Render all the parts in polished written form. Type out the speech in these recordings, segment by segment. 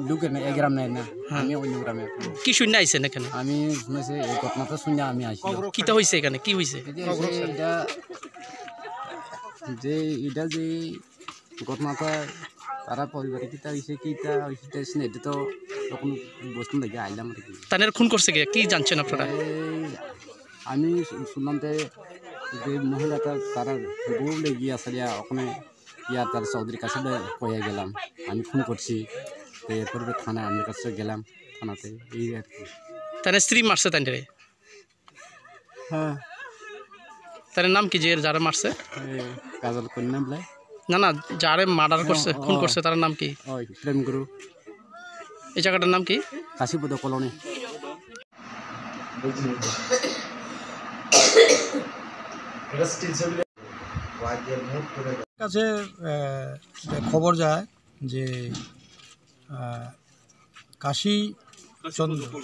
লোকের না এই গ্রাম নাই না, আমি অন্য গ্রামে। কি শূন্য আইছেন এখানে? আমি শুনেছি এই ঘটনাটা শুনে আমি আসি। কিটা হয়েছে এখানে, কি হয়েছে? এটা যে ঘটনাটা তারা পরিবারে কিতা হয়েছে এটা তো তখন বসুন দেখে আইলাম আর কি। তাদের খুন করছে কি জানছেন আপনারা? আমি শুনলাম যে মহিলাটা তারা বউ লেগে আসলে ওখানে ইয়ার তার চৌধুরীর কাছে কয়ে গেলাম আমি খুন করছি। এরপরে থানায় আমার কাছে গেলাম, থানাতে এই আর কি। তার স্ত্রী মারছে তাদের? হ্যাঁ। তার নাম কি যে যারা মারছে? কাজল কন্যা বলে। না না, যারে মার্ডার করছে, খুন করছে, তার নাম কি? ওই প্রেম গুরু। এই জায়গাটার নাম কি? কাশীপদ কলোনি। কাছে খবর যায় যে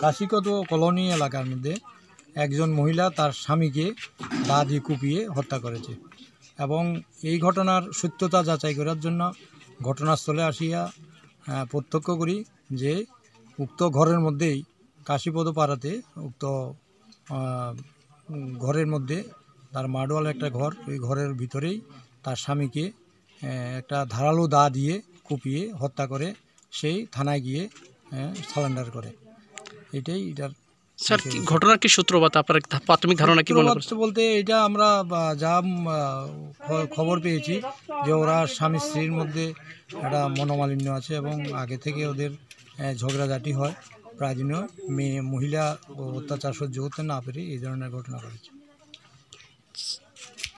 কাশীপদ কলোনি এলাকার মধ্যে একজন মহিলা তার স্বামীকে দা দিয়ে কুপিয়ে হত্যা করেছে এবং এই ঘটনার সত্যতা যাচাই করার জন্য ঘটনাস্থলে আসিয়া প্রত্যক্ষ করি যে উক্ত ঘরের মধ্যেই কাশীপদ পাড়াতে উক্ত ঘরের মধ্যে তার মাডওয়াল একটা ঘর, ওই ঘরের ভিতরেই তার স্বামীকে একটা ধারালো দা দিয়ে কুপিয়ে হত্যা করে সেই থানায় গিয়ে সারেন্ডার করে। এটাই এটার স্যার। ঘটনার কি সূত্রপাত আপনার প্রাথমিক ধারণা কি মনে করছে? বলতে এটা আমরা যা খবর পেয়েছি যে ওরা স্বামী স্ত্রীর মধ্যে একটা মনোমালিন্য আছে এবং আগে থেকে ওদের ঝগড়াঝাটি হয়, প্রায় দিনও মহিলা অত্যাচার সহ্য করতে না পেরে এই ধরনের ঘটনা ঘটেছে।